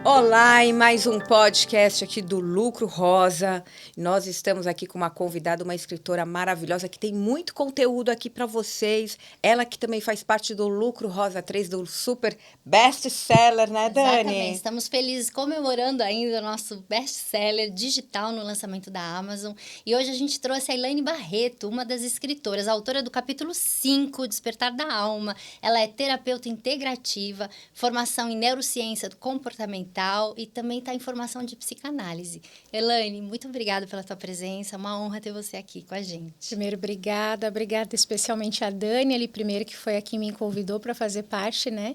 Olá, em mais um podcast aqui do Lucro Rosa. Nós estamos aqui com uma convidada, uma escritora maravilhosa que tem muito conteúdo aqui para vocês. Ela que também faz parte do Lucro Rosa 3, do super best-seller, né, Dani? Exatamente. Estamos felizes comemorando ainda o nosso best-seller digital no lançamento da Amazon. E hoje a gente trouxe a Elaine Barreto, uma das escritoras, autora do capítulo 5, Despertar da Alma. Ela é terapeuta integrativa, formação em neurociência do comportamental e também está em formação de psicanálise. Elaine, muito obrigada pela tua presença. Uma honra ter você aqui com a gente. Primeiro, obrigada especialmente a Dani, ele primeiro que foi aqui me convidou para fazer parte, né,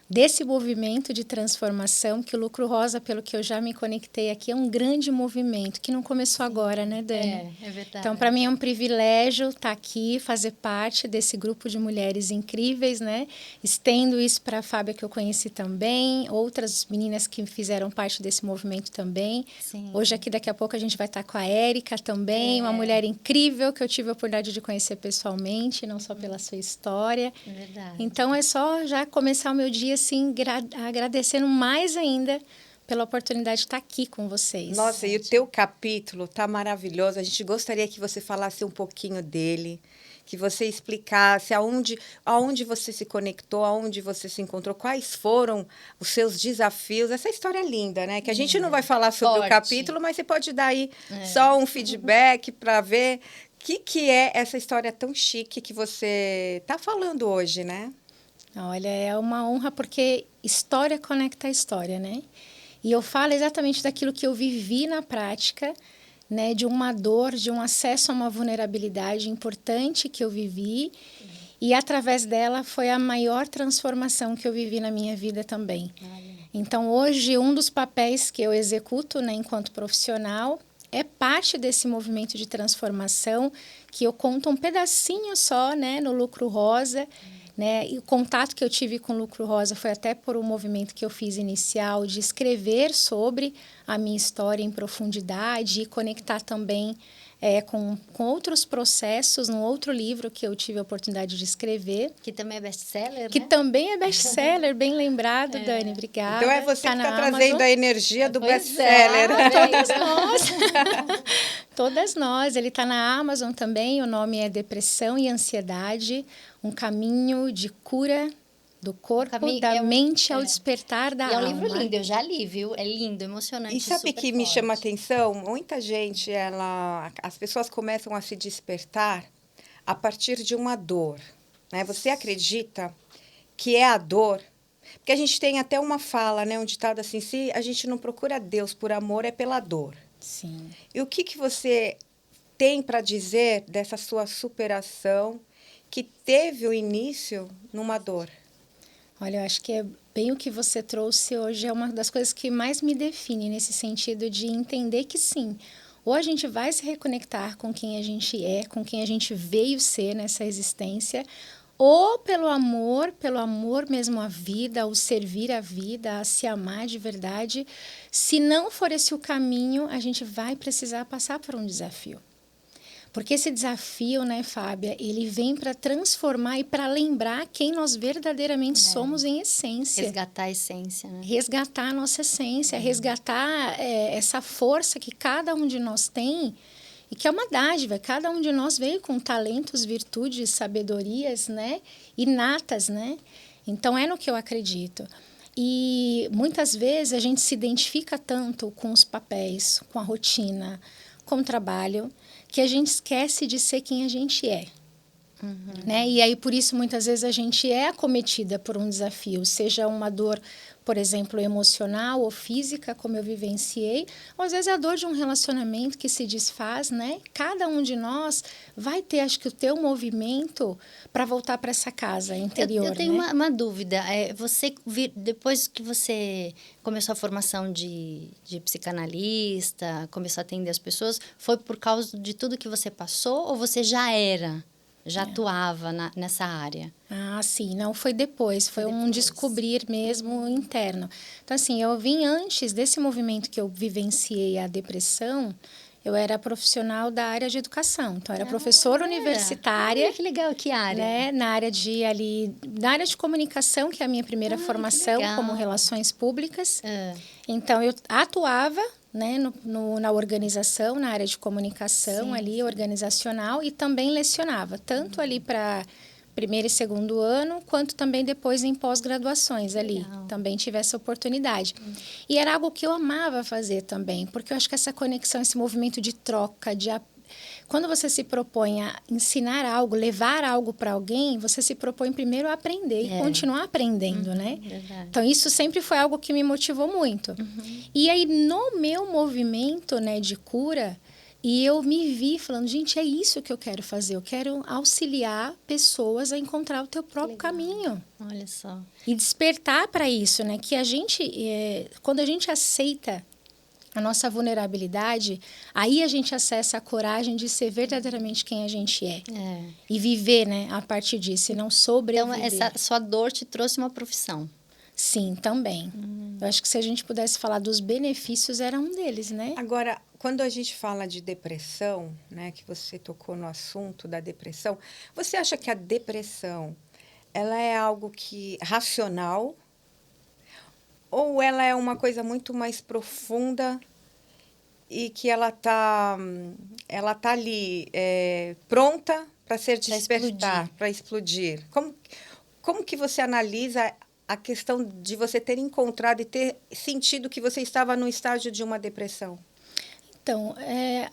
desse movimento de transformação que o Lucro Rosa, pelo que eu já me conectei aqui, é um grande movimento que não começou agora, né, Dani? É verdade. Então, para mim é um privilégio estar aqui, fazer parte desse grupo de mulheres incríveis, né? Estendo isso para a Fábia, que eu conheci também, outras meninas que fizeram parte desse movimento também. Sim. Hoje aqui, daqui a pouco, a gente vai estar com a Érica também, uma mulher incrível que eu tive a oportunidade de conhecer pessoalmente, não só pela sua história. É verdade. Então, é só já começar o meu dia assim, agradecendo mais ainda pela oportunidade de estar aqui com vocês. Nossa, e o teu capítulo tá maravilhoso. A gente gostaria que você falasse um pouquinho dele, que você explicasse aonde você se conectou, aonde você se encontrou, quais foram os seus desafios. Essa história é linda, né? Que a gente não vai falar sobre o capítulo, mas você pode dar aí só um feedback para ver o que é essa história tão chique que você tá falando hoje, né? Olha, é uma honra porque história conecta a história, né? E eu falo exatamente daquilo que eu vivi na prática, né? De uma dor, de um acesso a uma vulnerabilidade importante que eu vivi. E através dela foi a maior transformação que eu vivi na minha vida também. Então, hoje, um dos papéis que eu executo, né, enquanto profissional é parte desse movimento de transformação que eu conto um pedacinho só, né, no Lucro Rosa. Né? E o contato que eu tive com o Lucro Rosa foi até por um movimento que eu fiz inicial de escrever sobre a minha história em profundidade e conectar também com outros processos, num outro livro que eu tive a oportunidade de escrever. Que também é best-seller, Que né? também é best-seller, bem lembrado, Dani, obrigada. Então é você que está trazendo Amazon. a energia do Pois best-seller. Todas nós. Todas nós. Ele está na Amazon também, o nome é Depressão e Ansiedade, um caminho de cura do corpo, da mente ao despertar da alma. E é um livro lindo, eu já li, viu? É lindo, emocionante, E sabe que me chama a atenção? Muita gente, as pessoas começam a se despertar a partir de uma dor, né? Você acredita que é a dor? Porque a gente tem até uma fala, né? Um ditado assim, se a gente não procura Deus por amor, é pela dor. Sim. E o que você tem para dizer dessa sua superação que teve o início numa dor? Olha, eu acho que é bem o que você trouxe hoje, é uma das coisas que mais me define nesse sentido de entender que sim, ou a gente vai se reconectar com quem a gente é, com quem a gente veio ser nessa existência, ou pelo amor mesmo à vida, ao servir a vida, a se amar de verdade. Se não for esse o caminho, a gente vai precisar passar por um desafio. Porque esse desafio, né, Fábia, ele vem para transformar e para lembrar quem nós verdadeiramente somos em essência. Resgatar a essência, né? Resgatar a nossa essência, resgatar essa força que cada um de nós tem e que é uma dádiva. Cada um de nós veio com talentos, virtudes, sabedorias, né, inatas, né? Então, é no que eu acredito. E muitas vezes a gente se identifica tanto com os papéis, com a rotina, com o trabalho, que a gente esquece de ser quem a gente é. Né? E aí, por isso, muitas vezes a gente é acometida por um desafio, seja uma dor, por exemplo, emocional ou física, como eu vivenciei, ou às vezes a dor de um relacionamento que se desfaz, né? Cada um de nós vai ter, acho que, o teu movimento para voltar para essa casa interior. Eu tenho né? uma dúvida. Depois que você começou a formação de psicanalista, começou a atender as pessoas, foi por causa de tudo que você passou ou você já era? Já atuava nessa área? Ah, sim. Não, foi depois. Foi um descobrir mesmo interno. Então, assim, eu vim antes desse movimento que eu vivenciei a depressão. Eu era profissional da área de educação, então era professora universitária. Olha, que legal, que área? Né, na área de comunicação, que é a minha primeira formação como relações públicas. Então, eu atuava, né, na organização, na área de comunicação, ali, organizacional, e também lecionava, tanto ali para primeiro e segundo ano, quanto também depois em pós-graduações ali. Também tive essa oportunidade. E era algo que eu amava fazer também, porque eu acho que essa conexão, esse movimento de troca, quando você se propõe a ensinar algo, levar algo para alguém, você se propõe primeiro a aprender e continuar aprendendo, né? Verdade. Então, isso sempre foi algo que me motivou muito. E aí, no meu movimento, né, de cura, e eu me vi falando, gente, é isso que eu quero fazer. Eu quero auxiliar pessoas a encontrar o teu próprio caminho. Olha só. E despertar para isso, né? Que a gente, quando a gente aceita a nossa vulnerabilidade, aí a gente acessa a coragem de ser verdadeiramente quem a gente é. E viver, né, a partir disso, e não sobreviver. Então, essa sua dor te trouxe uma profissão. Sim, também. Eu acho que se a gente pudesse falar dos benefícios, era um deles, né? Agora, quando a gente fala de depressão, né, que você tocou no assunto da depressão, você acha que a depressão, ela é algo racional, ou ela é uma coisa muito mais profunda e que ela tá ali pronta para ser despertar, para explodir? Como que você analisa a questão de você ter encontrado e ter sentido que você estava no estágio de uma depressão? Então,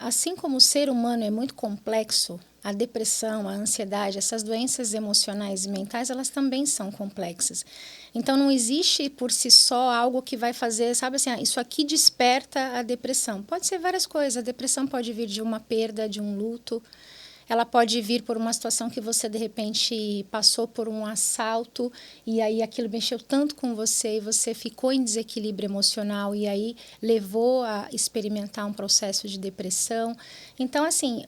assim como o ser humano é muito complexo, a depressão, a ansiedade, essas doenças emocionais e mentais, elas também são complexas. Então, não existe por si só algo que vai fazer, sabe assim, isso aqui desperta a depressão. Pode ser várias coisas. A depressão pode vir de uma perda, de um luto. Ela pode vir por uma situação que você, de repente, passou por um assalto e aí aquilo mexeu tanto com você e você ficou em desequilíbrio emocional e aí levou a experimentar um processo de depressão. Então, assim,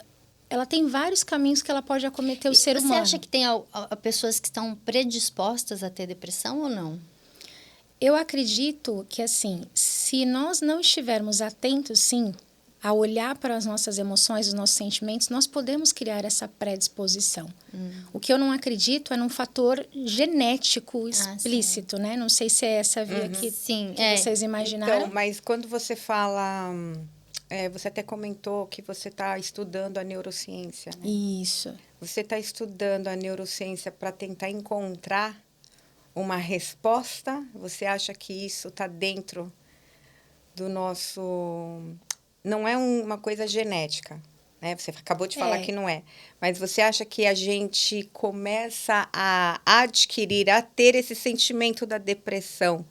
ela tem vários caminhos que ela pode acometer o ser humano. Você acha que tem pessoas que estão predispostas a ter depressão ou não? Eu acredito que, assim, se nós não estivermos atentos, sim, a olhar para as nossas emoções, os nossos sentimentos, nós podemos criar essa predisposição. O que eu não acredito é num fator genético explícito, né? Não sei se é essa via que vocês imaginaram. Então, mas quando você fala... você até comentou que você está estudando a neurociência, né? Isso. Você está estudando a neurociência para tentar encontrar uma resposta? Você acha que isso está dentro do nosso... Não é uma coisa genética, né? Você acabou de falar que não é. Mas você acha que a gente começa a adquirir, a ter esse sentimento da depressão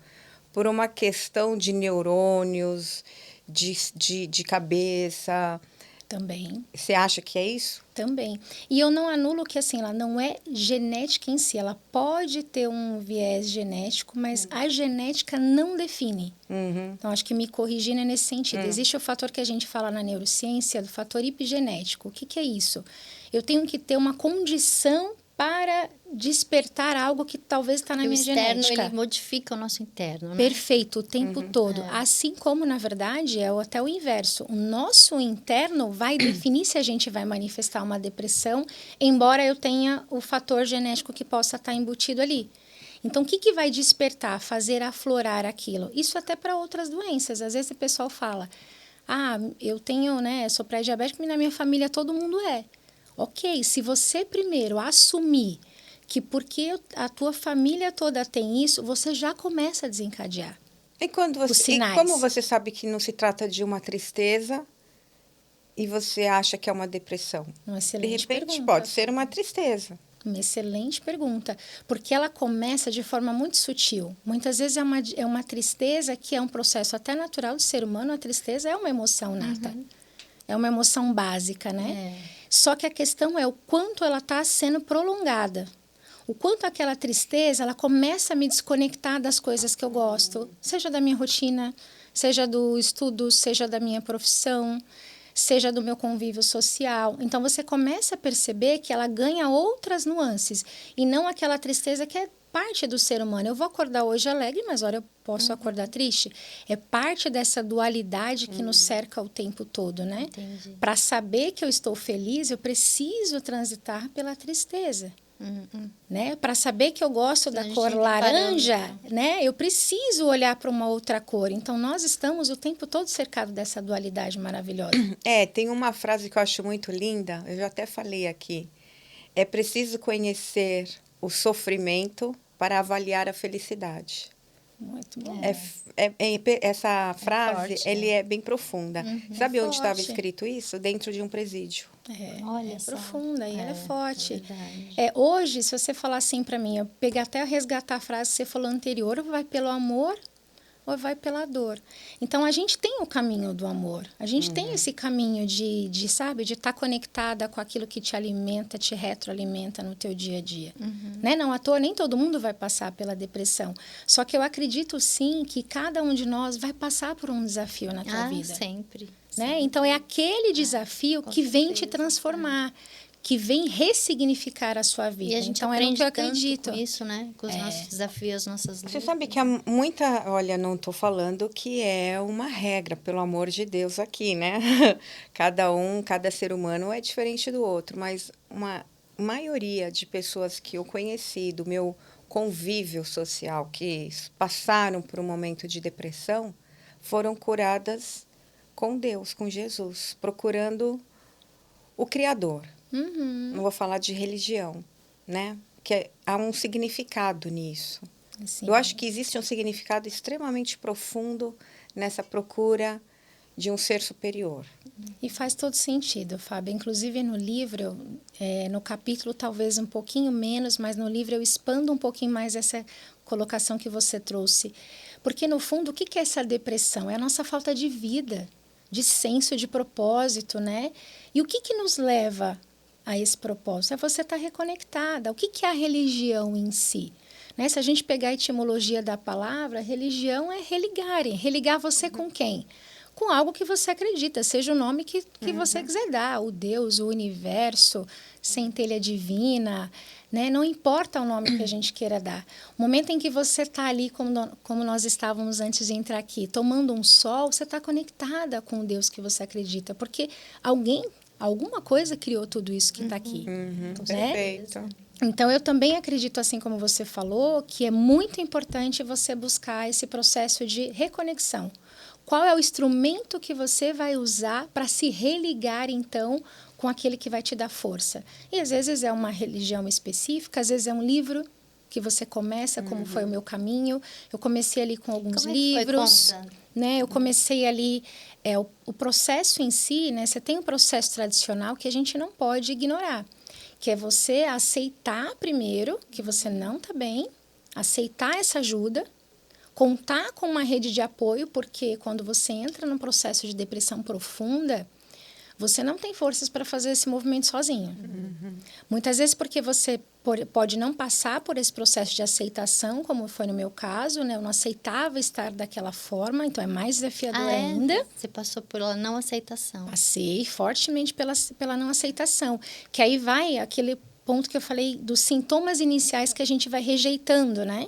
por uma questão de neurônios, de cabeça? Também. Você acha que é isso? Também. E eu não anulo que, assim, ela não é genética em si. Ela pode ter um viés genético, mas a genética não define. Então, acho que me corrigindo é nesse sentido. Existe o fator que a gente fala na neurociência, do fator epigenético. O que é isso? Eu tenho que ter uma condição para despertar algo que talvez está na minha genética. O externo, ele modifica o nosso interno, né? Perfeito, o tempo todo. Assim como, na verdade, é até o inverso. O nosso interno vai definir se a gente vai manifestar uma depressão, embora eu tenha o fator genético que possa estar embutido ali. Então, o que vai despertar, fazer aflorar aquilo? Isso até para outras doenças. Às vezes o pessoal fala, eu tenho, né, sou pré-diabético e na minha família todo mundo é. Ok, se você primeiro assumir que porque a tua família toda tem isso, você já começa a desencadear os sinais. E como você sabe que não se trata de uma tristeza e você acha que é uma depressão? Uma excelente De repente, pergunta. pode ser uma tristeza. Uma excelente pergunta, porque ela começa de forma muito sutil. Muitas vezes é uma tristeza que é um processo até natural do ser humano. A tristeza é uma emoção nata. É uma emoção básica, né? Só que a questão é o quanto ela está sendo prolongada. O quanto aquela tristeza, ela começa a me desconectar das coisas que eu gosto. Seja da minha rotina, seja do estudo, seja da minha profissão, seja do meu convívio social. Então, você começa a perceber que ela ganha outras nuances e não aquela tristeza que é parte do ser humano. Eu vou acordar hoje alegre, mas olha, eu posso acordar triste. É parte dessa dualidade que nos cerca o tempo todo, né? Para saber que eu estou feliz, eu preciso transitar pela tristeza. Né? Para saber que eu gosto da cor laranja, né? Eu preciso olhar para uma outra cor. Então, nós estamos o tempo todo cercados dessa dualidade maravilhosa. Tem uma frase que eu acho muito linda, eu já até falei aqui. É preciso conhecer o sofrimento para avaliar a felicidade. Muito bom. Essa frase, forte, ele é bem profunda. Sabe onde estava forte. escrito isso? Dentro de um presídio. Olha só. Profunda e ela é forte. Verdade. Hoje, se você falar assim para mim, eu pegar até resgatar a frase que você falou anterior, ou vai pelo amor ou vai pela dor. Então, a gente tem o caminho do amor. A gente tem esse caminho de estar conectada com aquilo que te alimenta, te retroalimenta no teu dia a dia. Né? Não à toa, nem todo mundo vai passar pela depressão. Só que eu acredito, sim, que cada um de nós vai passar por um desafio na tua vida. Sempre. Né? Então, é aquele desafio que vem te transformar, que vem ressignificar a sua vida. E a gente então, é no aprende que eu tanto acredito. com isso, né? Com os nossos desafios, as nossas lutas. Você sabe que há muita... Olha, não estou falando que é uma regra, pelo amor de Deus, aqui, né? Cada ser humano é diferente do outro, mas uma maioria de pessoas que eu conheci, do meu convívio social, que passaram por um momento de depressão, foram curadas com Deus, com Jesus, procurando o Criador. Não vou falar de religião, né? Que há um significado nisso. Assim, Eu acho que existe um significado extremamente profundo nessa procura de um ser superior. E faz todo sentido, Fábio. Inclusive, no livro, no capítulo talvez um pouquinho menos, mas no livro eu expando um pouquinho mais essa colocação que você trouxe. Porque, no fundo, o que é essa depressão? É a nossa falta de vida, de senso de propósito, né? E o que nos leva a esse propósito? É você estar reconectada. O que é a religião em si? Né? Se a gente pegar a etimologia da palavra, religião é religar. Religar você com quem? Com algo que você acredita, seja o nome que você quiser dar, o Deus, o universo, centelha divina, né? Não importa o nome que a gente queira dar. O momento em que você está ali, como nós estávamos antes de entrar aqui, tomando um sol, você está conectada com o Deus que você acredita, porque alguma coisa criou tudo isso que está aqui. Né? Perfeito. Então, eu também acredito, assim como você falou, que é muito importante você buscar esse processo de reconexão. Qual é o instrumento que você vai usar para se religar, então, com aquele que vai te dar força? E, às vezes, é uma religião específica, às vezes é um livro que você começa, como foi o meu caminho. Eu comecei ali com alguns livros. Né? Eu comecei ali... o processo em si, né? Você tem um processo tradicional que a gente não pode ignorar, que é você aceitar primeiro que você não está bem, aceitar essa ajuda, contar com uma rede de apoio, porque quando você entra num processo de depressão profunda, você não tem forças para fazer esse movimento sozinho. Muitas vezes porque você pode não passar por esse processo de aceitação, como foi no meu caso, né? Eu não aceitava estar daquela forma, então é mais desafiador ainda. Você passou pela não aceitação. Passei fortemente pela não aceitação, que aí vai aquele ponto que eu falei dos sintomas iniciais que a gente vai rejeitando, né?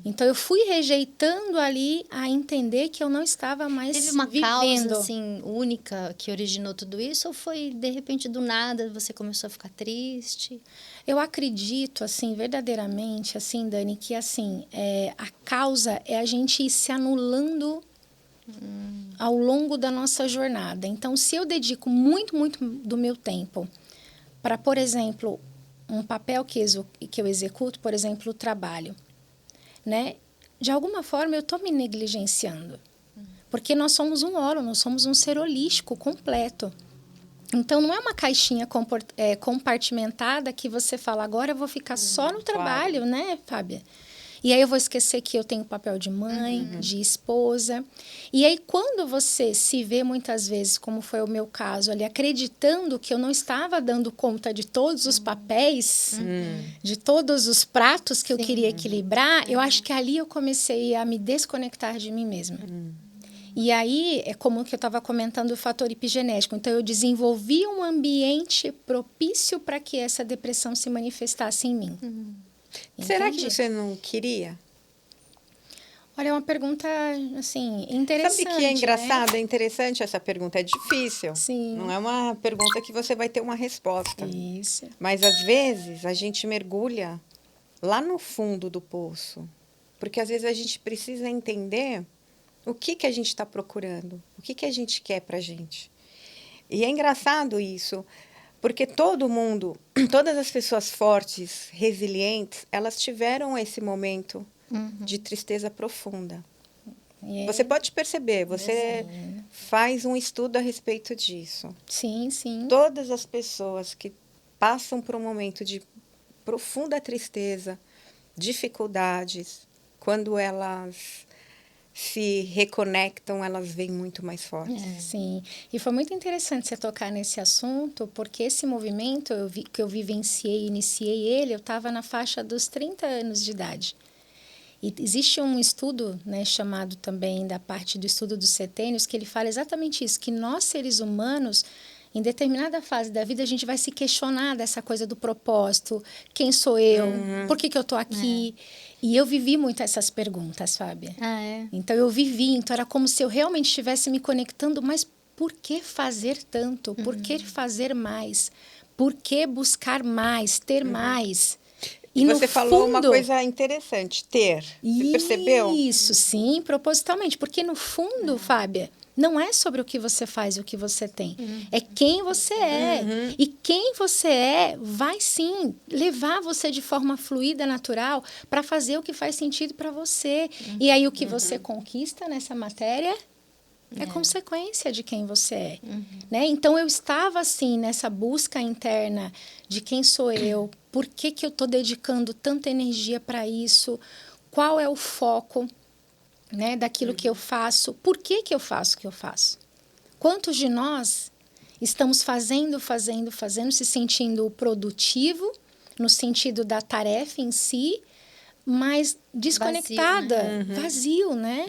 Então, eu fui rejeitando ali a entender que eu não estava mais vivendo. Teve uma causa, assim, única que originou tudo isso? Ou foi, de repente, do nada, você começou a ficar triste? Eu acredito, assim, verdadeiramente, assim, Dani, que, assim, a causa é a gente ir se anulando ao longo da nossa jornada. Então, se eu dedico muito, muito do meu tempo para, por exemplo, um papel que eu executo, por exemplo, o trabalho, né? De alguma forma, eu estou me negligenciando. Porque nós somos um órgão, nós somos um ser holístico completo. Então, não é uma caixinha compartimentada que você fala, agora eu vou ficar só no trabalho, né, Fábia? E aí eu vou esquecer que eu tenho o papel de mãe, de esposa. E aí, quando você se vê muitas vezes, como foi o meu caso ali, acreditando que eu não estava dando conta de todos os papéis, de todos os pratos que eu queria equilibrar, eu acho que ali eu comecei a me desconectar de mim mesma. E aí, é como que eu estava comentando o fator epigenético. Então, eu desenvolvi um ambiente propício para que essa depressão se manifestasse em mim. Será que Entende? você não queria? Olha, é uma pergunta, assim, interessante, Sabe que é né? engraçado, é interessante essa pergunta, é difícil. Sim. Não é uma pergunta que você vai ter uma resposta. Isso. Mas às vezes a gente mergulha lá no fundo do poço. Porque às vezes a gente precisa entender o que a gente está procurando, o que a gente quer para a gente. E é engraçado isso, porque todo mundo, todas as pessoas fortes, resilientes, elas tiveram esse momento de tristeza profunda. E é- Você pode perceber, você faz um estudo a respeito disso. Sim, sim. Todas as pessoas que passam por um momento de profunda tristeza, dificuldades, quando elas se reconectam, elas vêm muito mais fortes. Sim, e foi muito interessante você tocar nesse assunto, porque esse movimento que eu vivenciei, iniciei ele, eu estava na faixa dos 30 anos de idade. E existe um estudo, né, chamado também da parte do estudo dos setênios, que ele fala exatamente isso, que nós, seres humanos, em determinada fase da vida, a gente vai se questionar dessa coisa do propósito, quem sou eu, por que eu estou aqui? E eu vivi muito essas perguntas, Fábia. Ah, é? Então, eu vivi, então era como se eu realmente estivesse me conectando, mas por que fazer tanto? Por que fazer mais? Por que buscar mais, ter mais? E no você falou uma fundo- coisa interessante, ter. Você percebeu? Isso, sim, propositalmente. Porque no fundo, Fábia, não é sobre o que você faz e o que você tem. É quem você é. E quem você é vai sim levar você de forma fluida, natural, para fazer o que faz sentido para você. E aí o que você conquista nessa matéria é consequência de quem você é. Né? Então, eu estava, assim, nessa busca interna de quem sou eu, por que eu estou dedicando tanta energia para isso, qual é o foco, né, daquilo que eu faço, por que eu faço o que eu faço. Quantos de nós estamos fazendo, se sentindo produtivo, no sentido da tarefa em si, mas desconectada, vazio, né?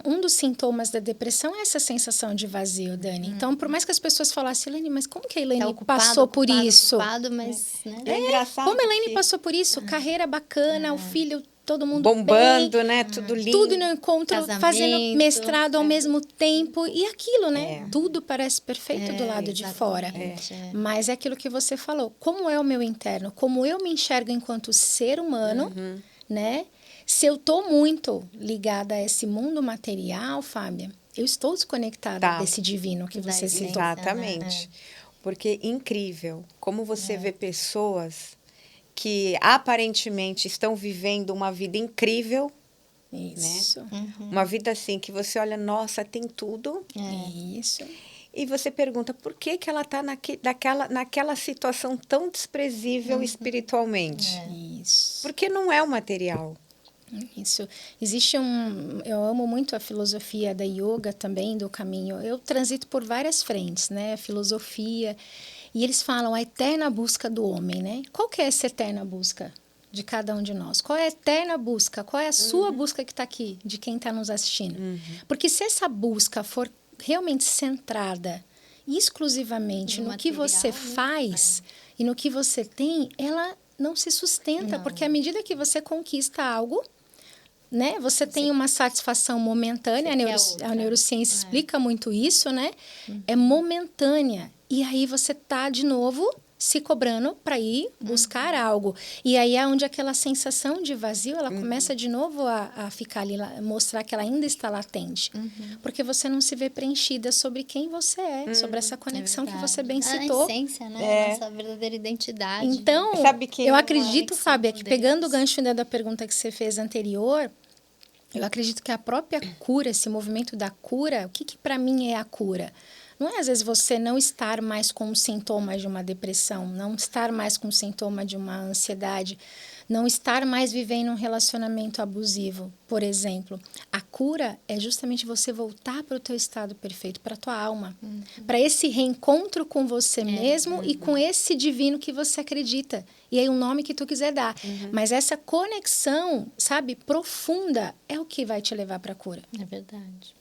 Um dos sintomas da depressão é essa sensação de vazio, Dani. Então, por mais que as pessoas falassem, Elaine, mas como que a Elaine passou por isso? Mas, né? É engraçado Como a Elaine que passou por isso? Carreira bacana, o filho, todo mundo bombando, bem, né? Tudo lindo. tudo no encontro, Casamento. fazendo mestrado ao mesmo tempo. E aquilo, né? Tudo parece perfeito do lado de fora. Exatamente, é. Mas é aquilo que você falou. Como é o meu interno? Como eu me enxergo enquanto ser humano, né? Se eu estou muito ligada a esse mundo material, Fábia, eu estou desconectada desse divino que Da você essência, citou. Exatamente. Porque incrível como você vê pessoas que aparentemente estão vivendo uma vida incrível, Isso. uma vida assim que você olha, nossa, tem tudo, Isso. e você pergunta por que ela está naquela situação tão desprezível espiritualmente. Isso. Porque não é o material. Isso. Existe eu amo muito a filosofia da yoga também, do caminho. Eu transito por várias frentes, né? A filosofia. E eles falam a eterna busca do homem, né? Qual que é essa eterna busca de cada um de nós? Qual é a eterna busca? Qual é a sua busca que está aqui, de quem está nos assistindo? Porque se essa busca for realmente centrada exclusivamente no que você faz e no que você tem, ela não se sustenta, porque à medida que você conquista algo, né? Você tem uma satisfação momentânea, a neurociência explica muito isso, né? É momentânea. E aí você tá de novo se cobrando para ir buscar algo. E aí é onde aquela sensação de vazio, ela começa de novo a ficar ali, mostrar que ela ainda está latente. Porque você não se vê preenchida sobre quem você é, sobre essa conexão que você bem citou. A essência, né? A nossa verdadeira identidade. Então, Sabe que eu acredito, conexão Fábia, com que Deus. pegando o gancho ainda da pergunta que você fez anterior, eu acredito que a própria cura, esse movimento da cura, o que para mim é a cura? Não é, às vezes, você não estar mais com os sintomas de uma depressão, não estar mais com o sintoma de uma ansiedade, não estar mais vivendo um relacionamento abusivo, por exemplo. A cura é justamente você voltar para o teu estado perfeito, para a tua alma, para esse reencontro com você mesmo e com esse divino que você acredita. E aí, o nome que tu quiser dar. Mas essa conexão, sabe, profunda, é o que vai te levar para a cura. É verdade.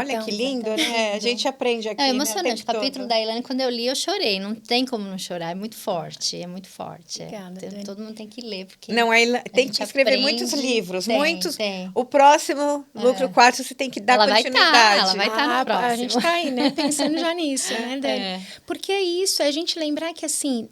Olha Então, que lindo, tá né? A lindo. gente aprende aqui, É né, o emocionante. O tempo capítulo todo. da Ilane, quando eu li, eu chorei. Não tem como não chorar. É muito forte. É muito forte. Obrigada, Dani. Todo mundo tem que ler, porque Não, tem gente que escrever aprende. muitos livros, Tem, muitos. tem. O próximo, Lucro 4, você tem que dar Ela vai continuidade. ela vai tá no A próximo. gente tá aí, né? Pensando já nisso, né, Dani? É. Porque é isso, é a gente lembrar que, assim,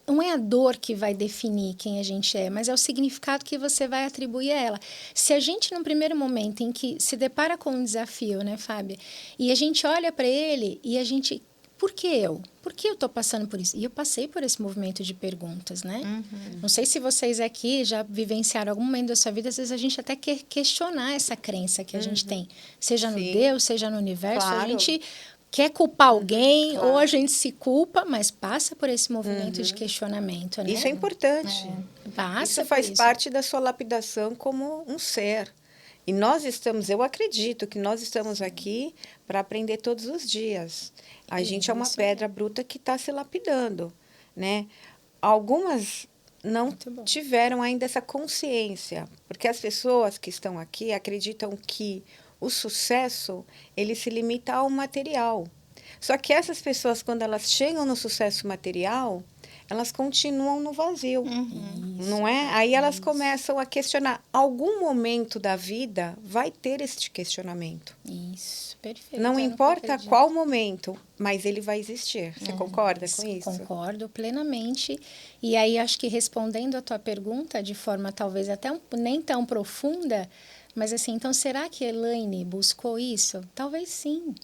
não é a dor que vai definir quem a gente é, mas é o significado que você vai atribuir a ela. Se a gente, num primeiro momento em que se depara com um desafio, né, Fábia? E a gente olha para ele e a gente... Por que eu? Por que eu estou passando por isso? E eu passei por esse movimento de perguntas, né? Não sei se vocês aqui já vivenciaram algum momento da sua vida, às vezes a gente até quer questionar essa crença que a gente tem. Seja no Sim. Deus, seja no universo, Claro. a gente quer culpar alguém claro. ou a gente se culpa, mas passa por esse movimento de questionamento, né? Isso é importante. Passa Isso faz por parte da sua lapidação como um ser. E nós estamos, eu acredito que nós estamos aqui para aprender todos os dias. A gente é uma Isso. pedra bruta que está se lapidando, né? Algumas não Muito bom. tiveram ainda essa consciência, porque as pessoas que estão aqui acreditam que o sucesso ele se limita ao material. Só que essas pessoas, quando elas chegam no sucesso material, elas continuam no vazio, não é? Aí elas começam a questionar. Algum momento da vida vai ter este questionamento. Isso, perfeito. Não É, importa acredito. qual momento, mas ele vai existir. Você concorda com isso? Concordo plenamente. E aí, acho que respondendo a tua pergunta de forma talvez até nem tão profunda, mas assim, então será que a Elaine buscou isso? Talvez sim.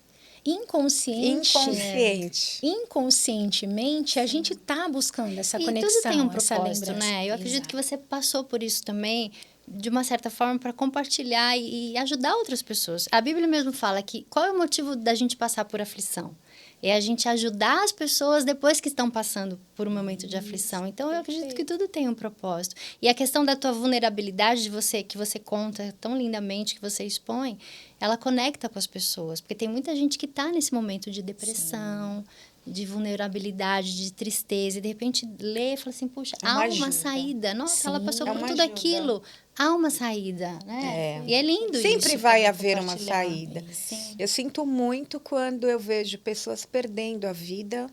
Inconscientemente, a gente está buscando essa conexão, tudo tem um essa propósito, lembrança. né? Eu acredito Exato. que você passou por isso também, de uma certa forma, para compartilhar e ajudar outras pessoas. A Bíblia mesmo fala que qual é o motivo da gente passar por aflição? É a gente ajudar as pessoas depois que estão passando por um momento de aflição. Então, eu acredito que tudo tem um propósito. E a questão da tua vulnerabilidade, que você conta tão lindamente, que você expõe, ela conecta com as pessoas. Porque tem muita gente que está nesse momento de depressão, de vulnerabilidade, de tristeza. E, de repente, lê e fala assim, puxa, É uma há ajuda. uma saída. Nossa, ela passou É por uma tudo ajuda. aquilo. Há uma saída, né? É. E é lindo isso. Sempre vai poder haver uma compartilhar. saída. Sim. Eu sinto muito quando eu vejo pessoas perdendo a vida,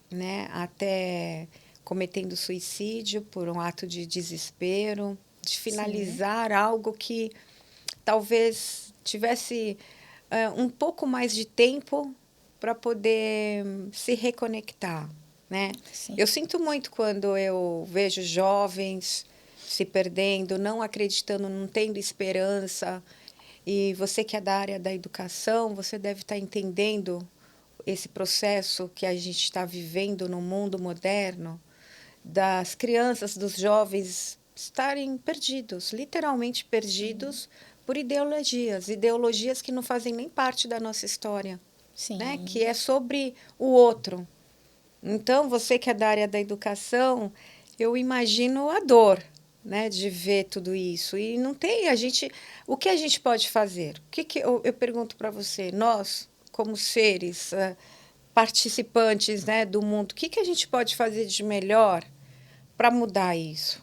né? Até cometendo suicídio por um ato de desespero, de finalizar algo que talvez tivesse um pouco mais de tempo para poder se reconectar, né? Sim. Eu sinto muito quando eu vejo jovens se perdendo, não acreditando, não tendo esperança. E você que é da área da educação, você deve estar entendendo esse processo que a gente está vivendo no mundo moderno, das crianças, dos jovens estarem perdidos, literalmente perdidos por ideologias que não fazem nem parte da nossa história, Sim. né? Que é sobre o outro. Então, você que é da área da educação, eu imagino a dor, né, de ver tudo isso. E não tem o que a gente pode fazer? O que eu pergunto para você, nós como seres participantes, né, do mundo, o que a gente pode fazer de melhor para mudar isso?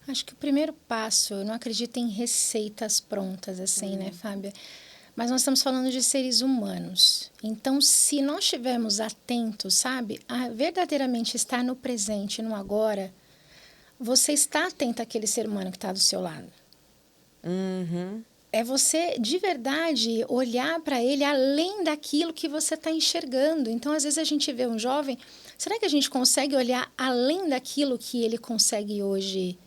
Acho que o primeiro passo, eu não acredito em receitas prontas, assim, né, Fábia? Mas nós estamos falando de seres humanos. Então, se nós estivermos atentos, sabe, a verdadeiramente estar no presente, no agora, você está atento àquele ser humano que está do seu lado. É você, de verdade, olhar para ele além daquilo que você está enxergando. Então, às vezes, a gente vê um jovem... Será que a gente consegue olhar além daquilo que ele consegue hoje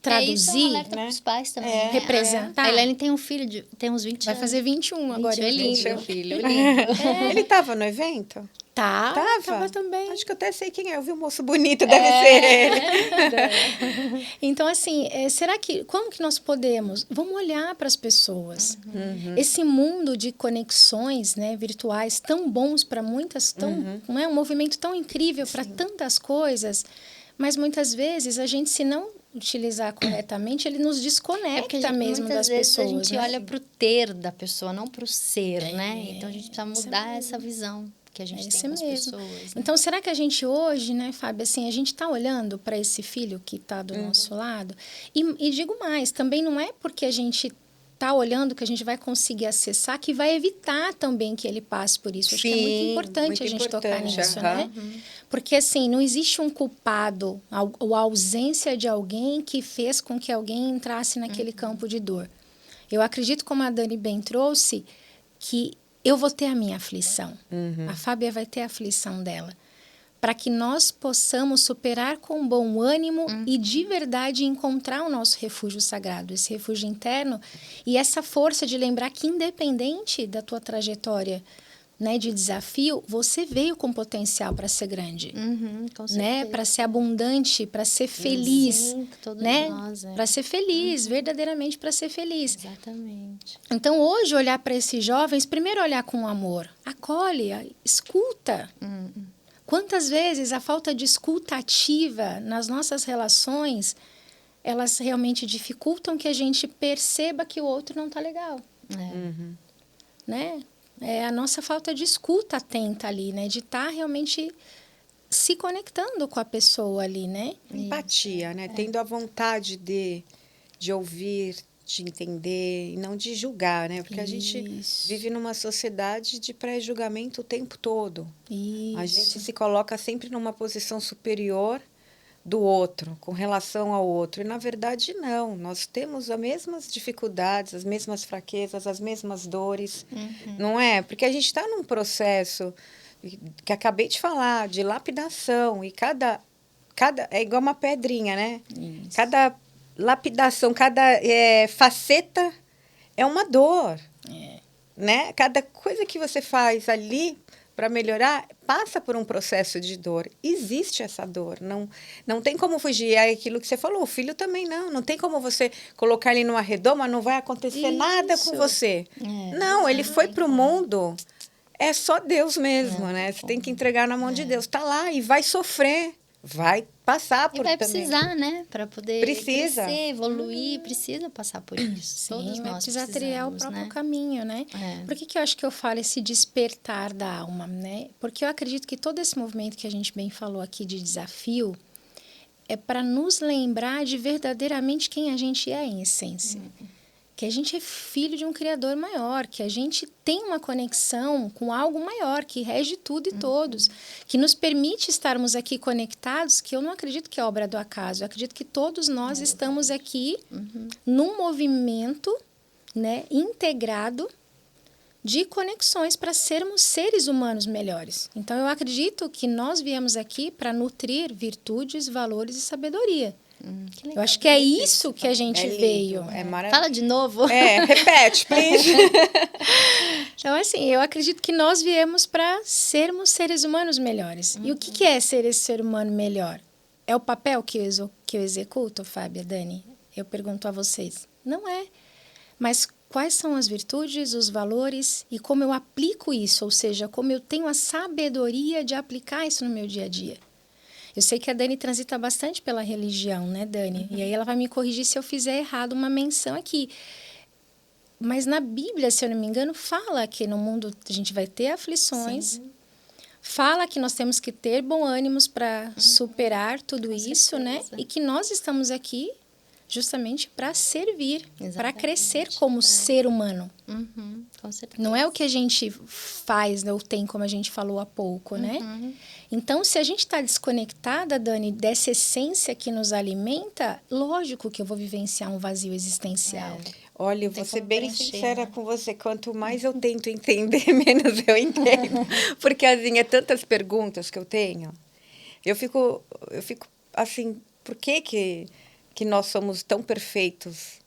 traduzir? Isso é um alerta para os pais também. né? Representar? A Elaine tem um filho, tem uns 20 Vai anos. fazer 21 agora. 21, é lindo, Gente, meu filho, lindo. Ele estava no evento? Tava também. Acho que eu até sei quem é. Eu vi um moço bonito, deve ser ele. Então, assim, será que... Como que nós podemos? Vamos olhar para as pessoas. Esse mundo de conexões, né, virtuais tão bons para muitas, não é um movimento tão incrível para tantas coisas, mas muitas vezes a gente, se não utilizar corretamente, ele nos desconecta mesmo das pessoas. Muitas vezes a gente né? olha para o ter da pessoa, não para o ser, né? Então, a gente precisa isso mudar mesmo. essa visão que a gente Isso tem com as mesmo. pessoas. Né? Então, será que a gente hoje, né, Fábio, assim, a gente está olhando para esse filho que está do nosso lado? E digo mais, também não é porque a gente está olhando, que a gente vai conseguir acessar, que vai evitar também que ele passe por isso. Acho que é muito importante a gente tocar nisso, né? Porque, assim, não existe um culpado ou a ausência de alguém que fez com que alguém entrasse naquele campo de dor. Eu acredito, como a Dani bem trouxe, que eu vou ter a minha aflição. A Fábia vai ter a aflição dela. Para que nós possamos superar com bom ânimo e de verdade encontrar o nosso refúgio sagrado, esse refúgio interno e essa força de lembrar que independente da tua trajetória, né, de desafio, você veio com potencial para ser grande, Com né, para ser abundante, para ser feliz, Sim, todos né, nós, para ser feliz, verdadeiramente para ser feliz. Exatamente. Então, hoje, olhar para esses jovens, primeiro olhar com amor, acolhe, escuta. Quantas vezes a falta de escuta ativa nas nossas relações, elas realmente dificultam que a gente perceba que o outro não está legal, né? É a nossa falta de escuta atenta ali, né? De estar realmente se conectando com a pessoa ali, né? Empatia, né? Tendo a vontade de ouvir, de entender e não de julgar, né? Porque a gente vive numa sociedade de pré-julgamento o tempo todo. A gente se coloca sempre numa posição superior do outro, com relação ao outro. E, na verdade, não. Nós temos as mesmas dificuldades, as mesmas fraquezas, as mesmas dores, não é? Porque a gente está num processo que acabei de falar, de lapidação. E cada é igual uma pedrinha, né? Isso. Cada lapidação, cada faceta é uma dor. Né? Cada coisa que você faz ali para melhorar passa por um processo de dor. Existe essa dor. Não tem como fugir. É aquilo que você falou. O filho também não. Não tem como você colocar ele numa redoma, não vai acontecer nada com você. Não, ele foi para o mundo. É só Deus mesmo, né? Você tem que entregar na mão de Deus. Está lá e vai sofrer. Vai passar por vai também. precisar, né? Para poder crescer, evoluir, precisa passar por isso. Sim, Todos vai nós precisar trilhar o precisamos, próprio né? caminho, né? Por que eu acho que eu falo esse despertar da alma, né? Porque eu acredito que todo esse movimento que a gente bem falou aqui de desafio é para nos lembrar de verdadeiramente quem a gente é em essência. Que a gente é filho de um Criador maior, que a gente tem uma conexão com algo maior, que rege tudo e todos, que nos permite estarmos aqui conectados, que eu não acredito que é obra do acaso, eu acredito que todos nós estamos aqui num movimento, né, integrado de conexões para sermos seres humanos melhores. Então, eu acredito que nós viemos aqui para nutrir virtudes, valores e sabedoria. Eu acho que é isso que a gente veio. É maravilhoso. Fala de novo. Repete, please. Então, assim, eu acredito que nós viemos para sermos seres humanos melhores. E o que é ser esse ser humano melhor? É o papel que eu executo, Fábia, Dani? Eu pergunto a vocês. Não é. Mas quais são as virtudes, os valores e como eu aplico isso? Ou seja, como eu tenho a sabedoria de aplicar isso no meu dia a dia? Eu sei que a Dani transita bastante pela religião, né, Dani? E aí ela vai me corrigir se eu fizer errado uma menção aqui. Mas na Bíblia, se eu não me engano, fala que no mundo a gente vai ter aflições. Fala que nós temos que ter bom ânimos para superar tudo isso, né? E que nós estamos aqui justamente para servir, para crescer como ser humano. Com certeza. Não é o que a gente faz, ou tem, como a gente falou há pouco, né? Então, se a gente está desconectada, Dani, dessa essência que nos alimenta, lógico que eu vou vivenciar um vazio existencial. Olha, eu vou ser bem sincera com você. Quanto mais eu tento entender, menos eu entendo. Porque, assim, é tantas perguntas que eu tenho. Eu fico assim, por que nós somos tão perfeitos?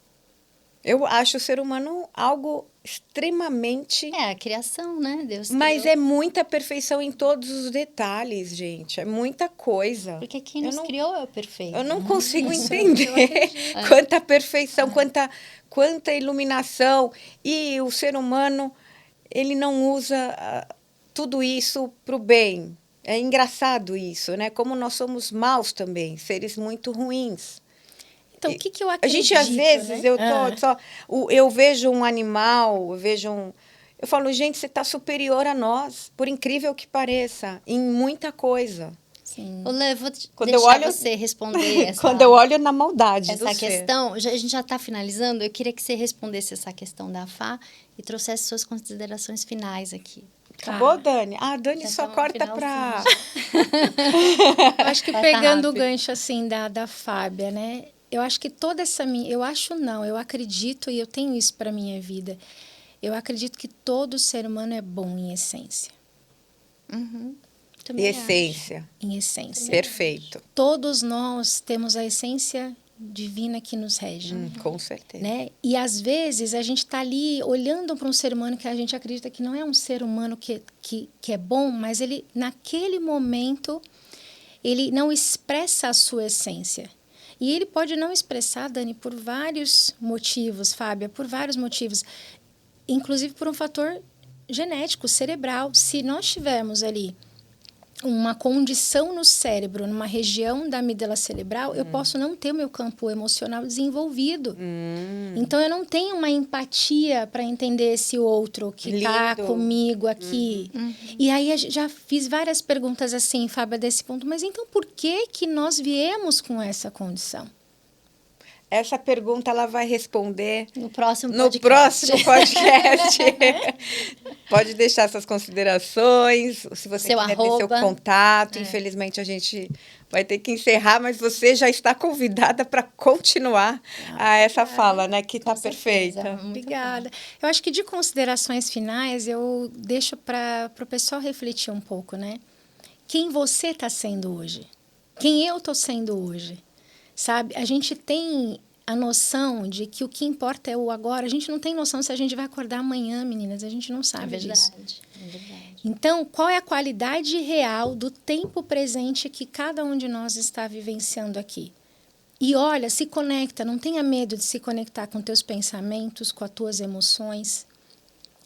Eu acho o ser humano algo extremamente... É a criação, né? Deus Mas criou. é muita perfeição em todos os detalhes, gente. É muita coisa. Porque quem nos criou é o perfeito. Eu não consigo entender quanta perfeição, quanta iluminação. E o ser humano, ele não usa tudo isso para o bem. É engraçado isso, né? Como nós somos maus também, seres muito ruins. Então, o que eu acredito? A gente, às vezes, né? eu vejo um animal, eu falo, gente, você está superior a nós, por incrível que pareça, em muita coisa. Sim. Ô, Lê, vou Quando deixar eu olho- você responder essa, Quando eu olho na maldade do essa ser. questão. A gente já está finalizando. Eu queria que você respondesse essa questão da Fá e trouxesse suas considerações finais aqui. Acabou, Dani? Ah, a Dani Já só tá no corta finalzinho. pra... Eu acho que Tá pegando o rápido. gancho assim da Fábia, né? Eu acho que toda essa minha, eu acho não, eu acredito e eu tenho isso para minha vida. Eu acredito que todo ser humano é bom em essência, Uhum. E Também acho. essência. em essência. Perfeito. Todos nós temos a essência divina que nos rege. Com certeza. Né? E às vezes a gente está ali olhando para um ser humano que a gente acredita que não é um ser humano que é bom, mas ele, naquele momento, ele não expressa a sua essência. E ele pode não expressar, Dani, por vários motivos, Fábia, por vários motivos, inclusive por um fator genético, cerebral. Se nós tivermos ali uma condição no cérebro, numa região da amígdala cerebral, eu posso não ter o meu campo emocional desenvolvido. Então, eu não tenho uma empatia para entender esse outro que está Lindo. comigo aqui. E aí, já fiz várias perguntas assim, Fábia, desse ponto. Mas então, por que que nós viemos com essa condição? Essa pergunta ela vai responder No próximo no podcast. próximo podcast. Pode deixar suas considerações, se você Seu quiser ter seu arroba. contato. Infelizmente, a gente vai ter que encerrar, mas você já está convidada para continuar a essa fala, né? Que está certeza. perfeita. Muito Obrigada. Eu acho que de considerações finais, eu deixo para o pessoal refletir um pouco, né? Quem você está sendo hoje? Quem eu estou sendo hoje? Sabe? A gente tem a noção de que o que importa é o agora. A gente não tem noção se a gente vai acordar amanhã, meninas. A gente não É sabe verdade. disso. É verdade. Então, qual é a qualidade real do tempo presente que cada um de nós está vivenciando aqui? E olha, se conecta, não tenha medo de se conectar com teus pensamentos, com as tuas emoções,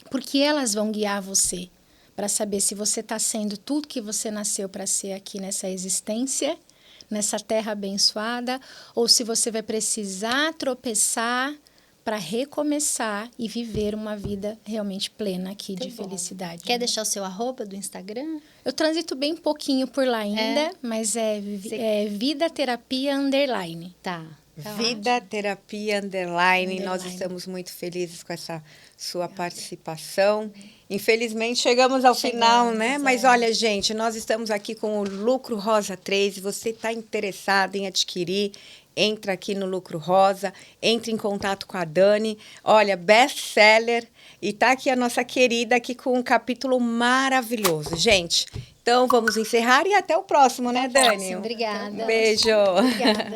porque elas vão guiar você para saber se você está sendo tudo que você nasceu para ser aqui nessa existência, nessa terra abençoada, ou se você vai precisar tropeçar para recomeçar e viver uma vida realmente plena aqui de felicidade. Quer deixar o seu arroba do Instagram? Eu transito bem pouquinho por lá ainda, mas é Vida Terapia _. Tá. Vida Terapia _. Nós Underline. estamos muito felizes com essa sua participação. Infelizmente, chegamos ao final, né? Mas olha, gente, nós estamos aqui com o Lucro Rosa 3. Se você está interessado em adquirir, entra aqui no Lucro Rosa, entre em contato com a Dani. Olha, best-seller. E tá aqui a nossa querida aqui com um capítulo maravilhoso. Gente, então vamos encerrar e até o próximo, né, Dani? Obrigada. Um beijo. Obrigada.